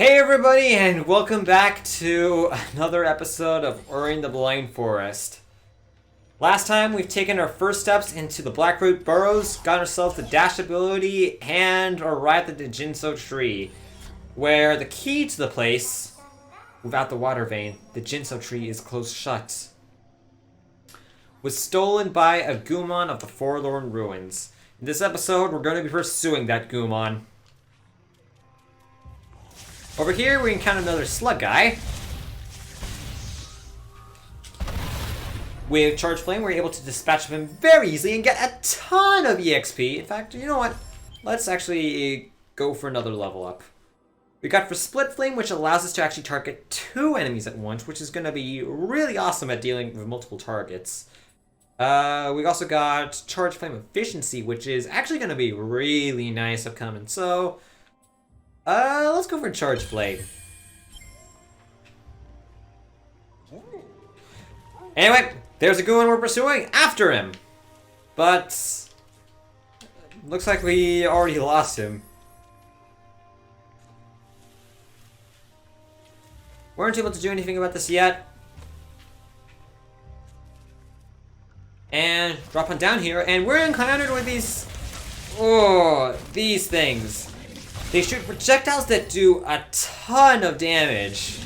Hey everybody, and welcome back to another episode of Ori and the Blind Forest. Last time, we've taken our first steps into the Blackroot Burrows, got ourselves the dash ability, and arrived at the Jinso tree, where the key to the place, without the water vein, the Jinso tree is closed shut, was stolen by a Gumon of the Forlorn Ruins. In this episode, we're going to be pursuing that Gumon. Over here, we encounter another slug guy. With Charge Flame, we're able to dispatch him very easily and get a ton of EXP. In fact, you know what? Let's actually go for another level up. We got for Split Flame, which allows us to actually target 2 enemies at once, which is going to be really awesome at dealing with multiple targets. We also got Charge Flame Efficiency, which is actually going to be really nice upcoming. So, let's go for Charge Flame. Anyway, there's a Gumo we're pursuing after him. But looks like we already lost him. Weren't able to do anything about this yet. And drop on down here, and we're encountered with these things. They shoot projectiles that do a ton of damage.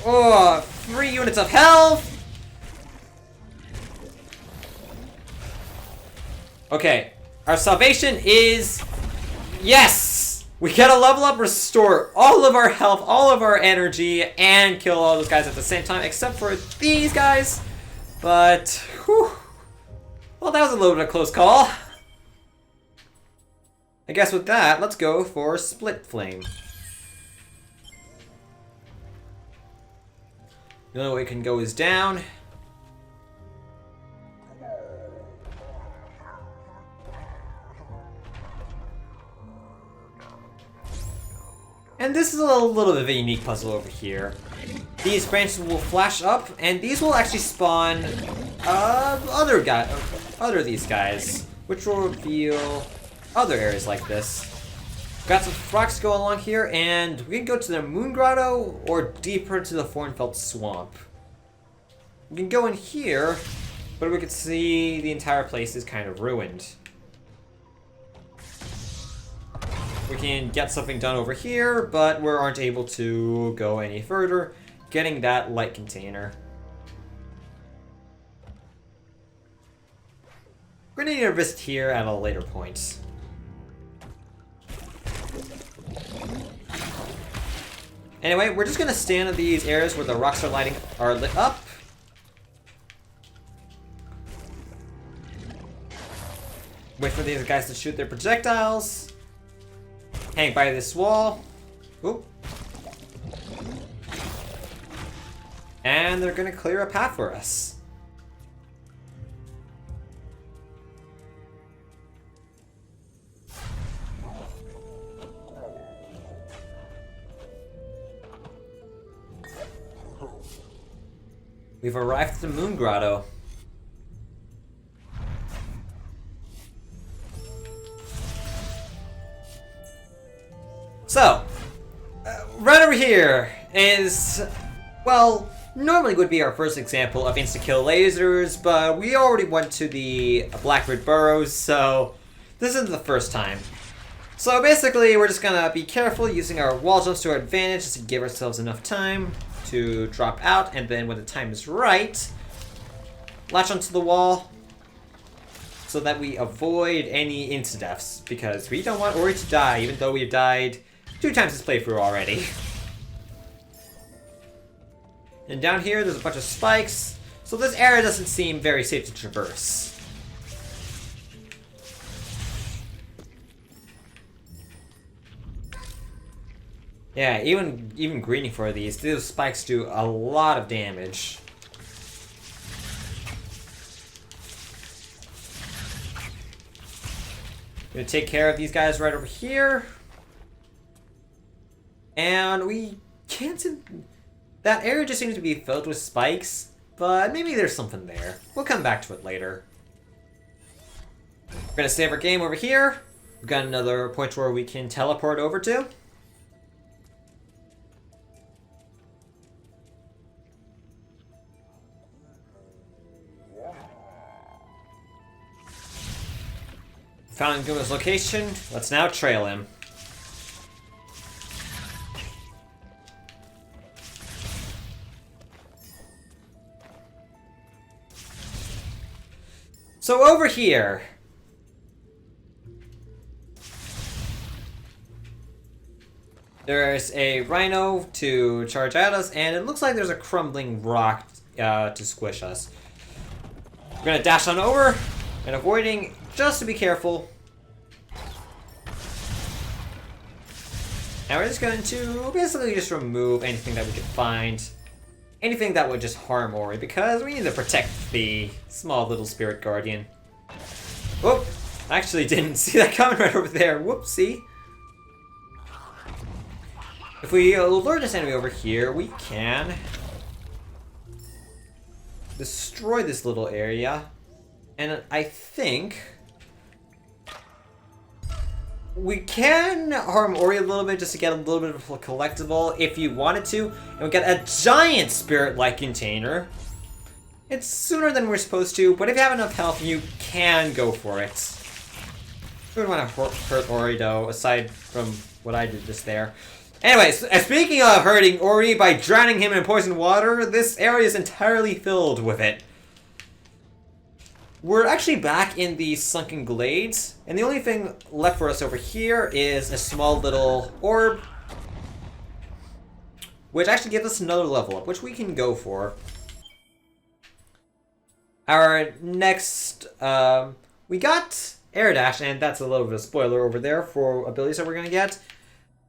3 units of health! Okay, our salvation is... Yes! We get a level up, restore all of our health, all of our energy, and kill all those guys at the same time, except for these guys. But, whew. Well, that was a little bit of a close call. I guess with that, let's go for Split Flame. The only way it can go is down. And this is a little bit of a unique puzzle over here. These branches will flash up, and these will actually spawn other of these guys, which will reveal other areas like this. Got some rocks to go along here, and we can go to the Moon Grotto or deeper into the Thornfelt Swamp. We can go in here, but we can see the entire place is kind of ruined. We can get something done over here, but we aren't able to go any further, getting that light container. We're gonna need to visit here at a later point. Anyway, we're just gonna stand in these areas where the rocks are lit up. Wait for these guys to shoot their projectiles. Hang by this wall. Oop. And they're gonna clear a path for us. We've arrived at the Moon Grotto. So, right over here is, well, normally would be our first example of insta-kill lasers, but we already went to the Blackroot Burrows, so this isn't the first time. So basically, we're just gonna be careful using our wall jumps to our advantage just to give ourselves enough time to drop out, and then when the time is right, latch onto the wall so that we avoid any insta-deaths, because we don't want Ori to die, even though we've died 2 times this playthrough already. And down here, there's a bunch of spikes, so this area doesn't seem very safe to traverse. Yeah, even greening for these spikes do a lot of damage. Gonna take care of these guys right over here. And we can't see... That area just seems to be filled with spikes, but maybe there's something there. We'll come back to it later. We're gonna save our game over here. We've got another point where we can teleport over to. Found Gumo's location. Let's now trail him. So over here, there's a rhino to charge at us, and it looks like there's a crumbling rock to squish us. We're gonna dash on over and avoiding, just to be careful. And we're just going to basically just remove anything that we could find. Anything that would just harm Ori, because we need to protect the small little spirit guardian. Whoop! I actually didn't see that coming right over there. Whoopsie. If we lure this enemy over here, we can destroy this little area. And I think we can harm Ori a little bit just to get a little bit of a collectible if you wanted to. And we get a giant spirit-like container. It's sooner than we're supposed to, but if you have enough health, you can go for it. We wouldn't want to hurt Ori though, aside from what I did just there. Anyways, speaking of hurting Ori by drowning him in poisoned water, this area is entirely filled with it. We're actually back in the sunken glades, and the only thing left for us over here is a small little orb, which actually gives us another level up, which we can go for. Our next, we got Air Dash, and that's a little bit of a spoiler over there for abilities that we're going to get.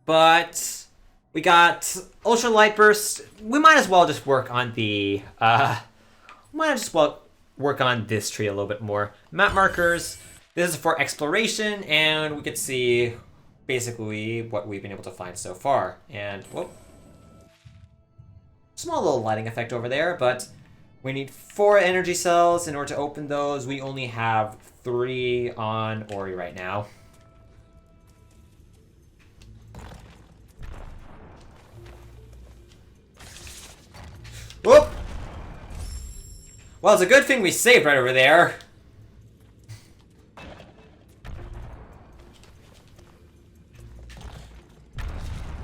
But we got Ultra Light Burst. We might as well just work on the, work on this tree a little bit more. Map markers. This is for exploration, and we could see basically what we've been able to find so far. And, whoop. Small little lighting effect over there, but we need 4 energy cells in order to open those. We only have 3 on Ori right now. Whoop! Well, it's a good thing we saved right over there.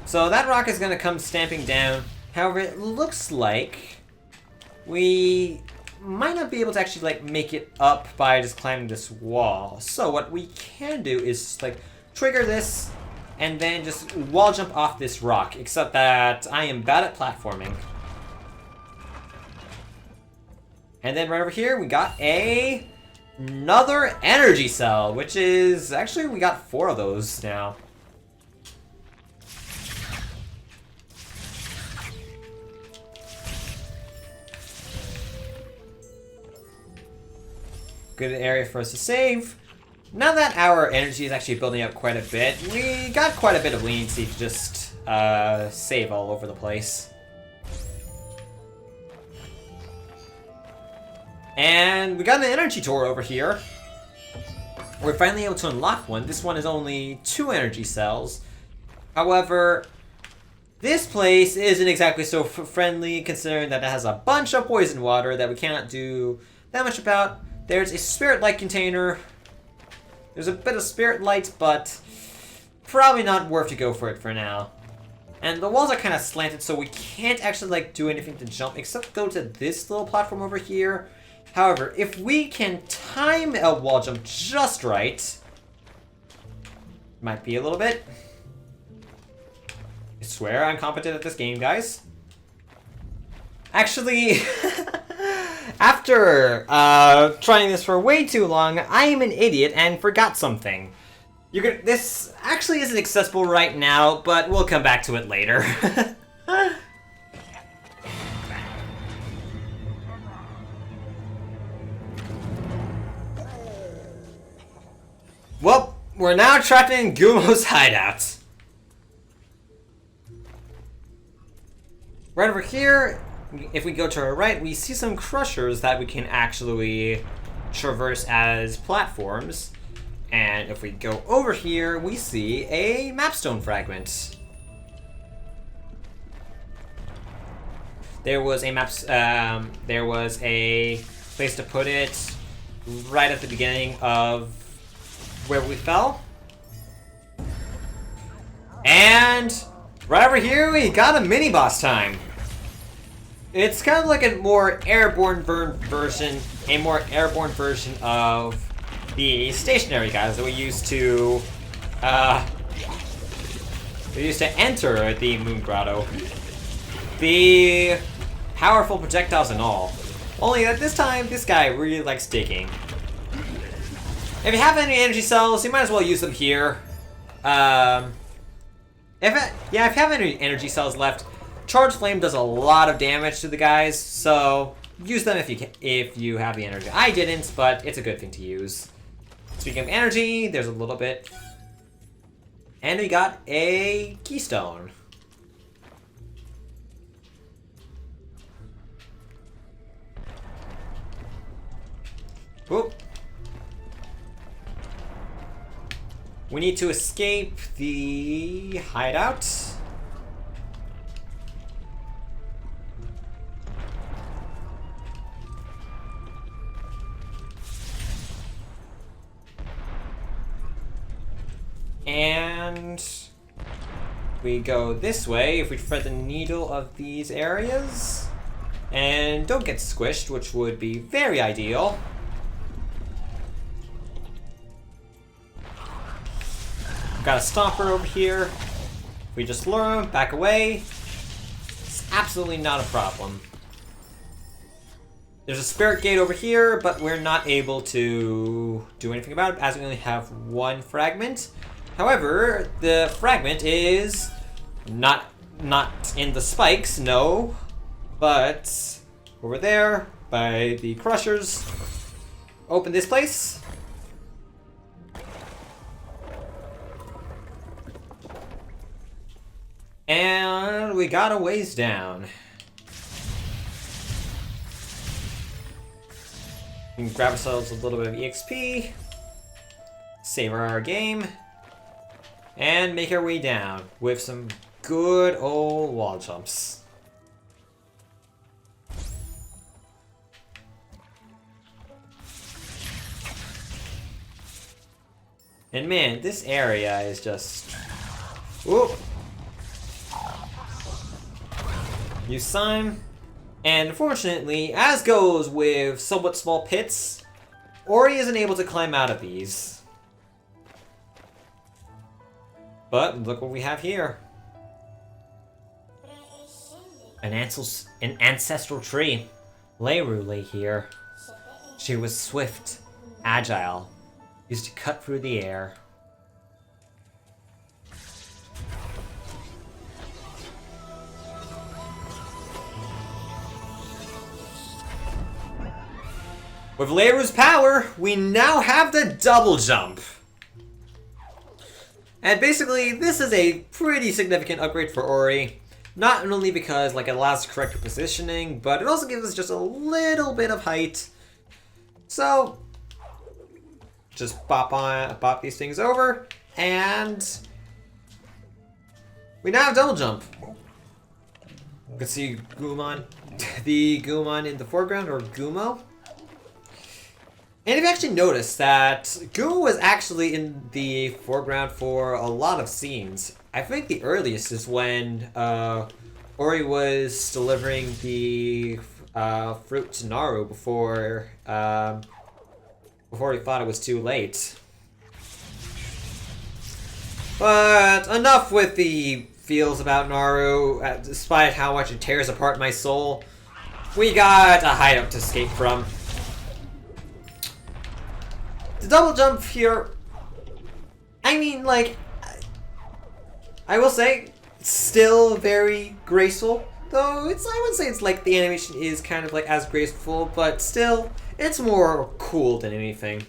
So that rock is going to come stamping down. However, it looks like we might not be able to actually like make it up by just climbing this wall. So what we can do is like trigger this and then just wall jump off this rock. Except that I am bad at platforming. And then right over here, we got another energy cell, which is actually we got 4 of those now. Good area for us to save. Now that our energy is actually building up quite a bit, we got quite a bit of leniency to just save all over the place. And we got an energy tower over here. We're finally able to unlock one. This one is only 2 energy cells. However, this place isn't exactly so friendly, considering that it has a bunch of poison water that we cannot do that much about. There's a spirit light container. There's a bit of spirit light, but probably not worth to go for it for now. And the walls are kind of slanted, so we can't actually like do anything to jump except go to this little platform over here. However, if we can time a wall jump just right, might be a little bit. I swear I'm competent at this game, guys. Actually, after trying this for way too long, I am an idiot and forgot something. This actually isn't accessible right now, but we'll come back to it later. Well, we're now trapped in Gumo's hideout. Right over here, if we go to our right, we see some crushers that we can actually traverse as platforms. And if we go over here, we see a mapstone fragment. There was a place to put it right at the beginning of where we fell. And right over here, we got a mini-boss time. It's kind of like a more airborne version of the stationary guys that we used to enter the Moon Grotto. The powerful projectiles and all. Only that this time, this guy really likes digging. If you have any energy cells, you might as well use them here. If you have any energy cells left, Charge Flame does a lot of damage to the guys, so use them if you have the energy. I didn't, but it's a good thing to use. Speaking of energy, there's a little bit. And we got a keystone. Whoop. We need to escape the hideout. And we go this way if we thread the needle of these areas. And don't get squished, which would be very ideal. Got a stomper over here. If we just lure him, back away, it's absolutely not a problem. There's a spirit gate over here, but we're not able to do anything about it as we only have one fragment. However, the fragment is not in the spikes, no, but over there by the crushers. Open this place. And we got a ways down. We can grab ourselves a little bit of EXP, save our game, and make our way down with some good old wall jumps. And man, this area is just... Whoop! Use Sign, and unfortunately, as goes with somewhat small pits, Ori isn't able to climb out of these. But look what we have here. An ancestral tree. Leiru lay here. She was swift, agile, used to cut through the air. With Leiru's power, we now have the double jump. And basically, this is a pretty significant upgrade for Ori. Not only because it allows correct positioning, but it also gives us just a little bit of height. So, just bop these things over, and we now have double jump. You can see Gumon, the Gumon in the foreground, or Gumo. And if you actually notice that Gumo was actually in the foreground for a lot of scenes. I think the earliest is when Ori was delivering the fruit to Naru before he thought it was too late. But enough with the feels about Naru. Despite how much it tears apart my soul, we got a hideout to escape from. The double jump here, I mean, I will say, it's still very graceful. Though, I wouldn't say it's the animation is kind of as graceful, but still, it's more cool than anything.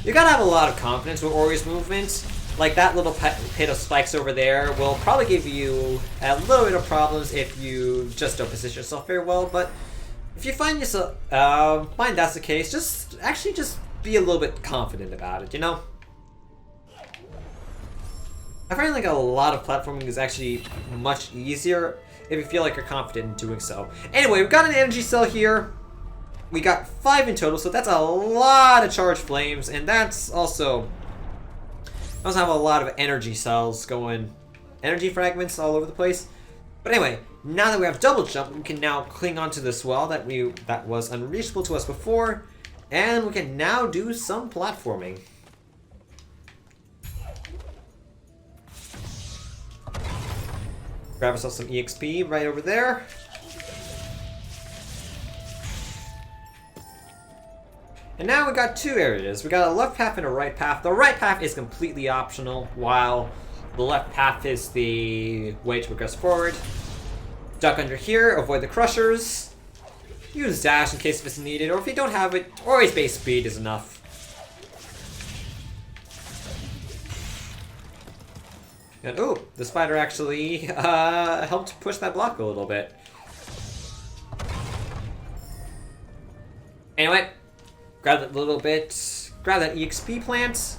You gotta have a lot of confidence with Ori's movement. That little pit of spikes over there will probably give you a little bit of problems if you just don't position yourself very well, but if you find that's the case, just be a little bit confident about it, you know? I find a lot of platforming is actually much easier if you feel you're confident in doing so. Anyway, we've got an energy cell here. We got 5 in total, so that's a lot of charged flames, and that's also... I also have a lot of energy cells going... Energy fragments all over the place. But anyway, now that we have double jump, we can now cling onto this wall that was unreachable to us before, and we can now do some platforming. Grab ourselves some EXP right over there. And now we got 2 areas. We got a left path and a right path. The right path is completely optional, while the left path is the way to progress forward. Duck under here, avoid the crushers. Use dash in case it's needed, or if you don't have it, always base speed is enough. And oh, the spider actually helped push that block a little bit. Anyway, grab that little bit, grab that EXP plant.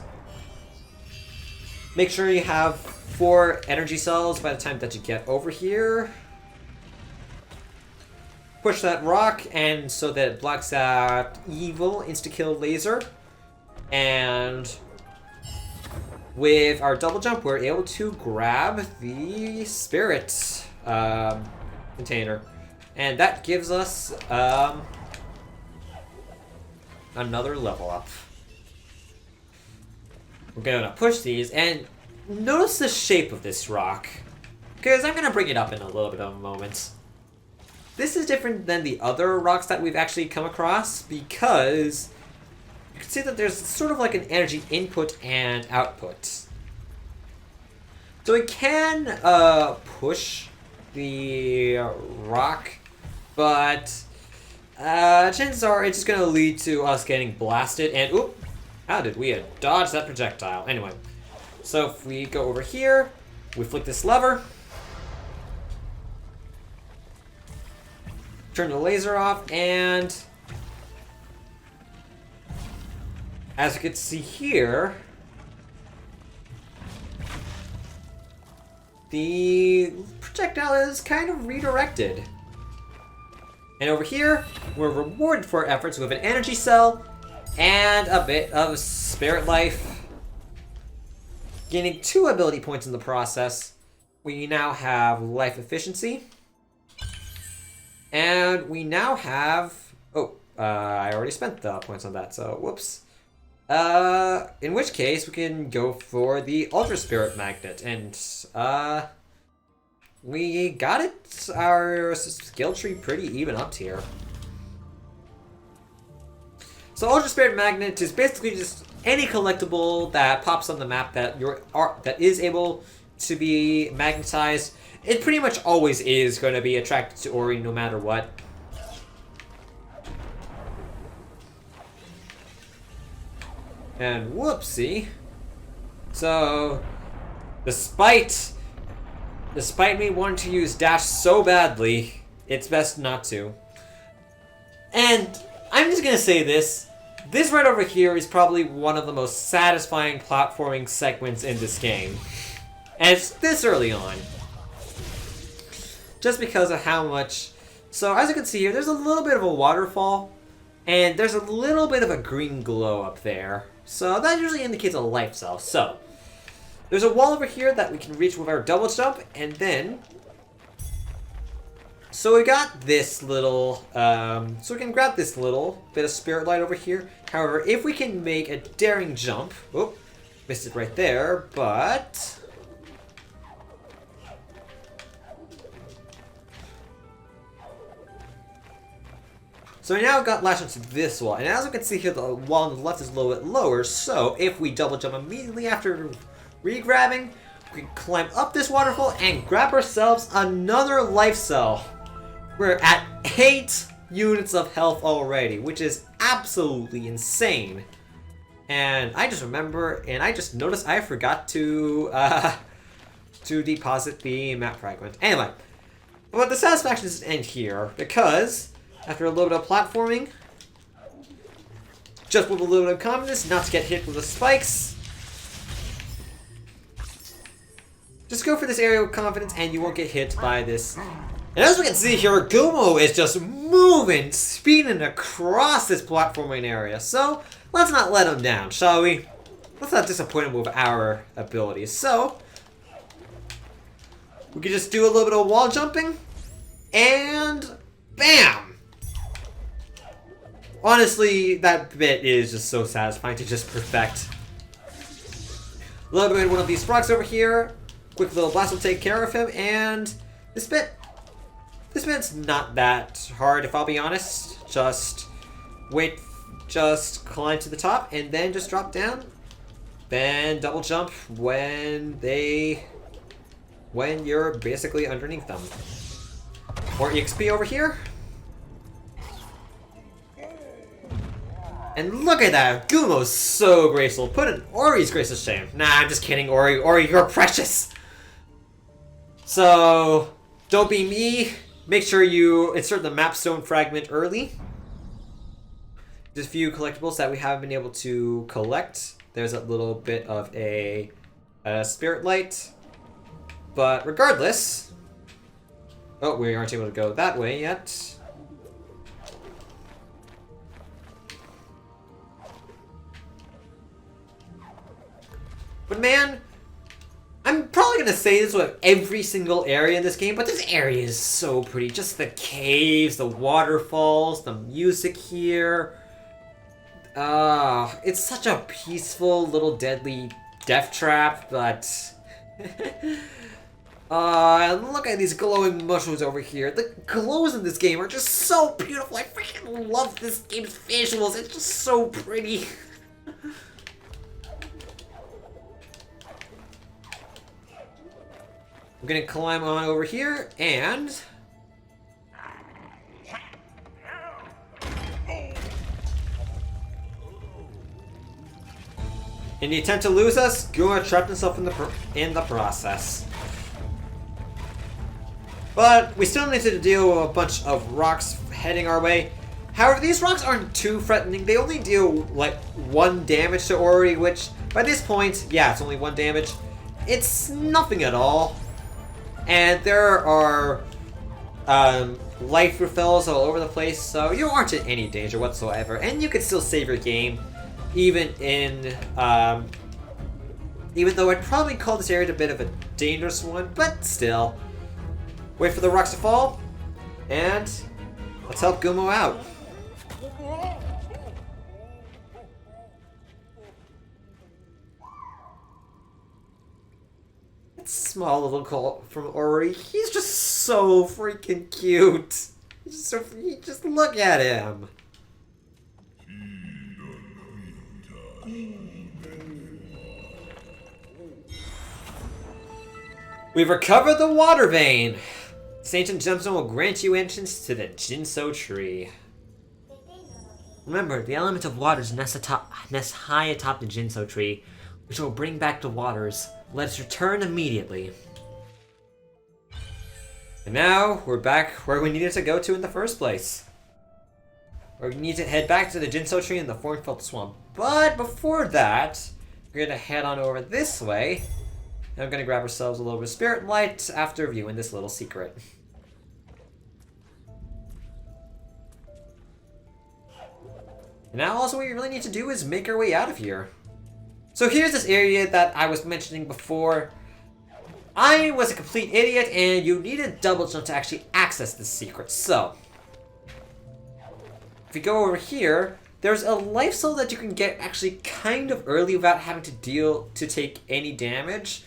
Make sure you have 4 energy cells by the time that you get over here. Push that rock, and so that it blocks that evil insta-kill laser. And with our double jump, we're able to grab the spirit container. And that gives us another level up. We're gonna push these, and notice the shape of this rock, because I'm gonna bring it up in a little bit of a moment. This is different than the other rocks that we've actually come across, because you can see that there's sort of like an energy input and output. So we can push the rock, but chances are it's just gonna lead to us getting blasted, and oop! How did we dodge that projectile? Anyway, so if we go over here, we flick this lever, turn the laser off, and as you can see here, the projectile is kind of redirected. And over here, we're rewarded for our efforts with an energy cell and a bit of spirit life. Gaining 2 ability points in the process. We now have life efficiency. And we now have... Oh, I already spent the points on that, so whoops. In which case, we can go for the Ultra Spirit Magnet. And, we got it, our skill tree pretty even up here. So Ultra Spirit Magnet is basically just any collectible that pops on the map that that is able to be magnetized. It pretty much always is going to be attracted to Ori no matter what. And whoopsie. So, despite me wanting to use dash so badly, it's best not to. And I'm just gonna say this. This right over here is probably one of the most satisfying platforming segments in this game. And it's this early on. Just because of how much... So as you can see here, there's a little bit of a waterfall. And there's a little bit of a green glow up there. So that usually indicates a life cell. So, there's a wall over here that we can reach with our double jump. And then... So we got this little, so we can grab this little bit of spirit light over here. However, if we can make a daring jump, oh, missed it right there, but... So we now got latched onto this wall, and as you can see here, the wall on the left is a little bit lower, so if we double jump immediately after re-grabbing, we can climb up this waterfall and grab ourselves another life cell. We're at 8 units of health already, which is absolutely insane. And I just remember, and I just noticed I forgot to deposit the map fragment. Anyway, but the satisfaction doesn't end here, because after a little bit of platforming, just with a little bit of confidence, not to get hit with the spikes, just go for this area with confidence and you won't get hit by this. And as we can see here, Gumo is just moving, speeding across this platforming area. So, let's not let him down, shall we? Let's not disappoint him with our abilities. So, we can just do a little bit of wall jumping, and bam! Honestly, that bit is just so satisfying to just perfect. A little bit of one of these frogs over here. Quick little blast will take care of him, and this bit's not that hard, if I'll be honest. Just climb to the top, and then just drop down. Then double jump when you're basically underneath them. More EXP over here. And look at that! Gumo's so graceful. Put an Ori's grace to shame. Nah, I'm just kidding, Ori. Ori, you're precious! So, don't be me. Make sure you insert the map stone fragment early. There's a few collectibles that we haven't been able to collect. There's a little bit of a spirit light. But regardless... Oh, we aren't able to go that way yet. But man, I'm probably going to say this with every single area in this game, but this area is so pretty. Just the caves, the waterfalls, the music here. It's such a peaceful little deadly death trap, but... and look at these glowing mushrooms over here. The glows in this game are just so beautiful. I freaking love this game's visuals. It's just so pretty. I'm gonna climb on over here, and... in the attempt to lose us, Gumo trapped himself in the process. But we still need to deal with a bunch of rocks heading our way. However, these rocks aren't too threatening. They only deal like 1 damage to Ori, which by this point, yeah, it's only 1 damage. It's nothing at all. And there are life refills all over the place, so you aren't in any danger whatsoever. And you can still save your game, even though I'd probably call this area a bit of a dangerous one, but still. Wait for the rocks to fall, and let's help Gumo out. That small little call from Ori, he's just so freaking cute. Just look at him. We've recovered the water vein. This ancient gemstone will grant you entrance to the Jinso tree. Remember, the element of waters nests high atop the Jinso tree, which will bring back the waters. Let us return immediately. And now, we're back where we needed to go to in the first place. We need to head back to the Jinso tree in the Thornfelt Swamp. But before that, we're going to head on over this way. And I'm going to grab ourselves a little bit of spirit light after viewing this little secret. And now also what we really need to do is make our way out of here. So here's this area that I was mentioning before. I was a complete idiot and you need a double jump to actually access this secret. So, if you go over here, there's a life soul that you can get actually kind of early without having to take any damage.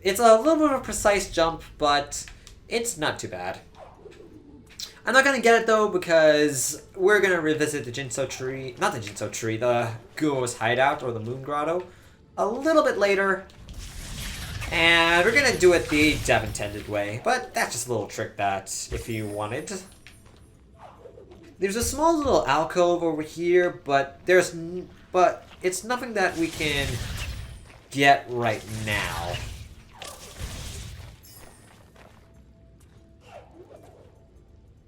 It's a little bit of a precise jump, but it's not too bad. I'm not going to get it though because we're going to revisit the Jinso tree, not the Jinso tree, the Gumo's Hideout or the Moon Grotto a little bit later. And we're going to do it the dev intended way, but that's just a little trick that if you wanted. There's a small little alcove over here, but it's nothing that we can get right now.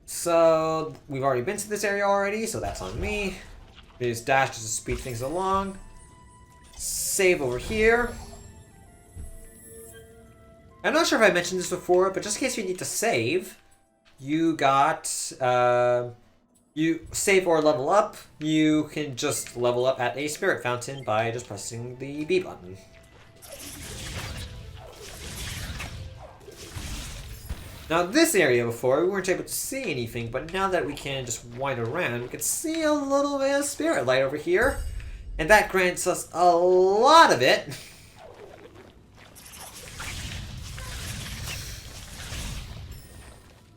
So, we've already been to this area already, so that's on me. There's dash just to speed things along. Save over here. I'm not sure if I mentioned this before, but just in case you need to save, you got you save or level up, you can just level up at a spirit fountain by just pressing the B button. Now this area before, we weren't able to see anything, but now that we can just wind around, we can see a little bit of spirit light over here. And that grants us a lot of it.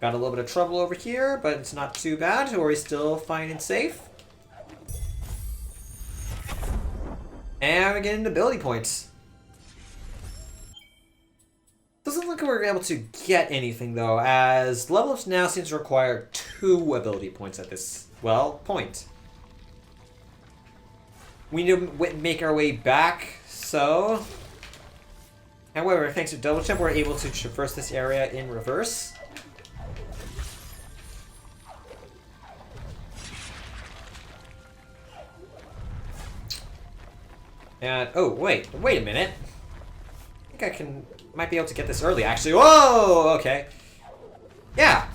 Got a little bit of trouble over here, but it's not too bad. We're still fine and safe. And we get into ability points. Doesn't look like we're able to get anything though, as level ups now seems to require 2 ability points at this, well, point. We need to make our way back, so... However, thanks to double jump, we're able to traverse this area in reverse. And, oh, wait a minute. I think I might be able to get this early, actually. Whoa, okay. Yeah.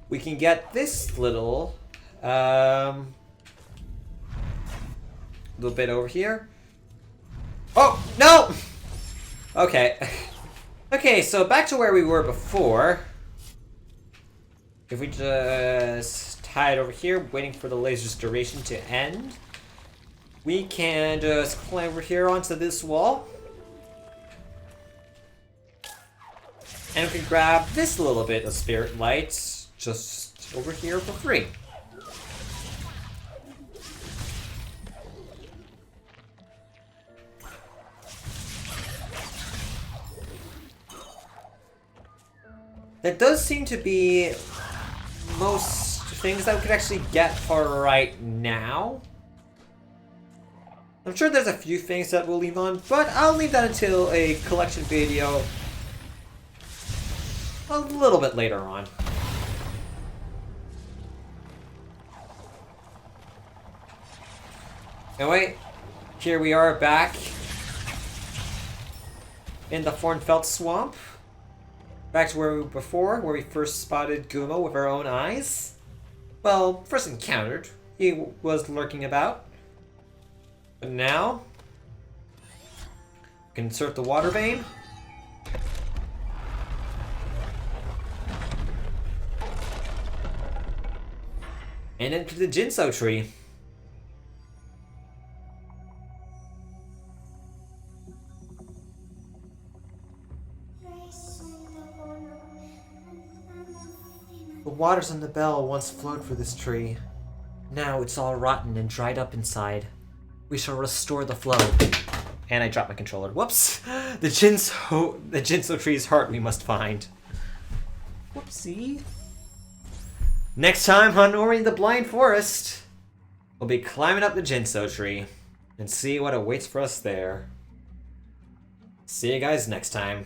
We can get this little bit over here. Oh, no! Okay. Okay, so back to where we were before. If we just hide over here, waiting for the laser's duration to end. We can just climb over here onto this wall. And we can grab this little bit of spirit light just over here for free. There does seem to be most things that we could actually get for right now. I'm sure there's a few things that we'll leave on, but I'll leave that until a collection video a little bit later on. Anyway, here we are back in the Thornfelt Swamp. Back to where we were before, where we first spotted Gumo with our own eyes. Well, first encountered. He was lurking about. But now, we can insert the water vein. And into the Jinso tree. The waters on the bell once flowed for this tree. Now it's all rotten and dried up inside. We shall restore the flow. And I dropped my controller. Whoops! The Jinso tree's heart we must find. Whoopsie. Next time on Ori the Blind Forest, we'll be climbing up the Jinso tree and see what awaits for us there. See you guys next time.